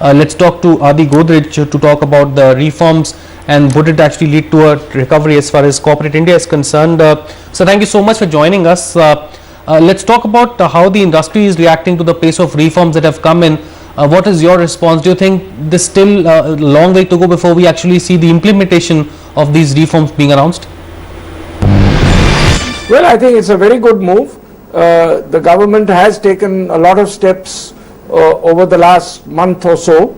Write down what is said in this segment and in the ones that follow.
Let's talk to Adi Godrej to talk about the reforms and would it actually lead to a recovery as far as corporate India is concerned. So thank you so much for joining us. Let's talk about how the industry is reacting to the pace of reforms that have come in. What is your response? Do you think there's still a long way to go before we actually see the implementation of these reforms being announced? Well, I think it's a very good move. The government has taken a lot of steps over the last month or so.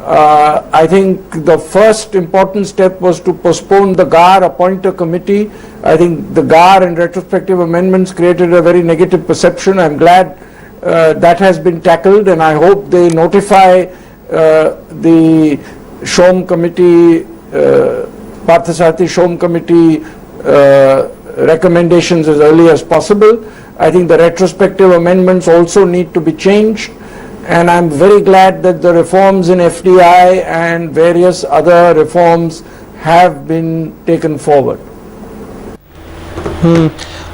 I think the first important step was to postpone the GAR, appoint a committee. I think the GAR and retrospective amendments created a very negative perception. I'm glad that has been tackled, and I hope they notify the Shom Committee, Parthasarathy Shom Committee recommendations as early as possible. I think the retrospective amendments also need to be changed, and I'm very glad that the reforms in FDI and various other reforms have been taken forward.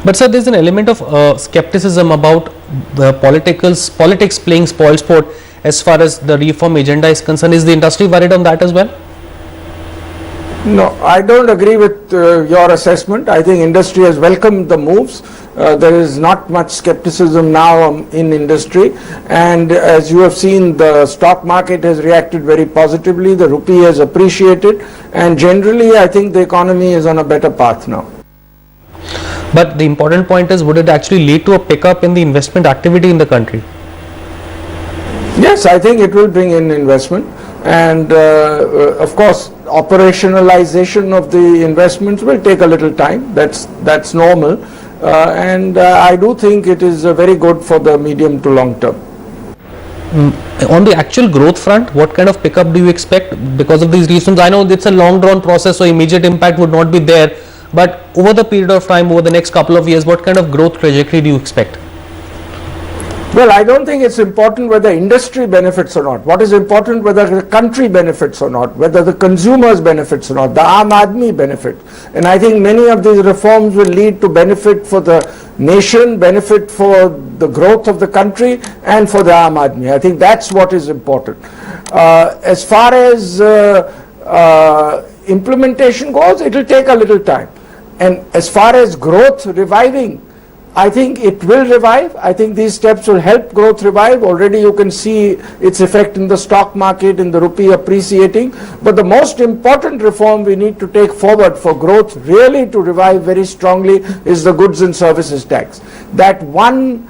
But sir, there's an element of skepticism about the politics playing spoilsport as far as the reform agenda is concerned. Is the industry worried on that as well? No, I don't agree with your assessment. I think industry has welcomed the moves. There is not much skepticism now in industry, and as you have seen, the stock market has reacted very positively, the rupee has appreciated, and generally I think the economy is on a better path now. But the important point is, would it actually lead to a pickup in the investment activity in the country? Yes, I think it will bring in investment, and of course operationalization of the investments will take a little time. That's normal, and I do think it is very good for the medium to long term. On the actual growth front, what kind of pickup do you expect because of these reasons? I know it's a long drawn process, so immediate impact would not be there, but over the period of time, over the next couple of years, what kind of growth trajectory do you expect? Well, I don't think it's important whether industry benefits or not. What is important, whether the country benefits or not, whether the consumers benefits or not, the Aam Aadmi benefit. And I think many of these reforms will lead to benefit for the nation, benefit for the growth of the country, and for the Aam Aadmi. I think that's what is important. As far as implementation goes, it will take a little time. And as far as growth reviving, I think it will revive. I think these steps will help growth revive. Already you can see its effect in the stock market, in the rupee appreciating. But the most important reform we need to take forward for growth really to revive very strongly is the goods and services tax. That one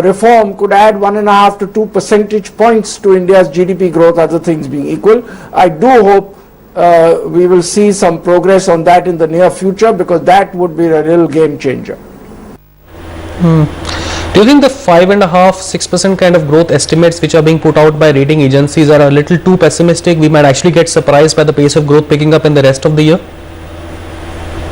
reform could add 1.5 to 2 percentage points to India's GDP growth, other things being equal. I do hope we will see some progress on that in the near future, because that would be a real game changer. Do you think the 5.5–6% kind of growth estimates which are being put out by rating agencies are a little too pessimistic? We might actually get surprised by the pace of growth picking up in the rest of the year?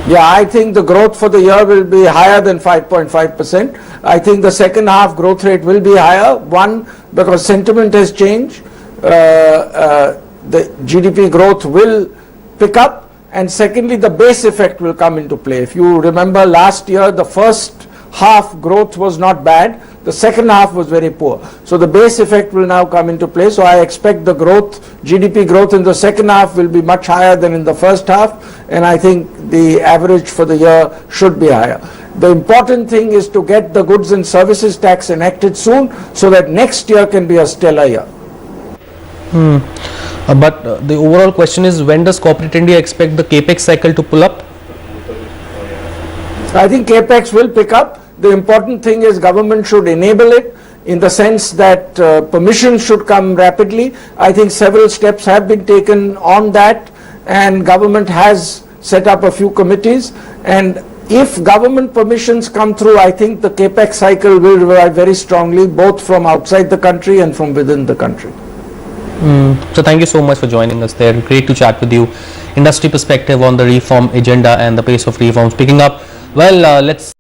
Yeah, I think the growth for the year will be higher than 5.5%. I think the second half growth rate will be higher. One, because sentiment has changed. The GDP growth will pick up, and secondly, the base effect will come into play. If you remember last year, the first half growth was not bad, the second half was very poor. So the base effect will now come into play. So I expect the growth, GDP growth in the second half will be much higher than in the first half, and I think the average for the year should be higher. The important thing is to get the goods and services tax enacted soon, so that next year can be a stellar year. But the overall question is, when does corporate India expect the capex cycle to pull up? I think capex will pick up. The important thing is government should enable it, in the sense that permissions should come rapidly. I think several steps have been taken on that, and government has set up a few committees, and if government permissions come through, I think the capex cycle will revive very strongly, both from outside the country and from within the country. So thank you so much for joining us there. Great to chat with you. Industry perspective on the reform agenda and the pace of reforms picking up. Well, let's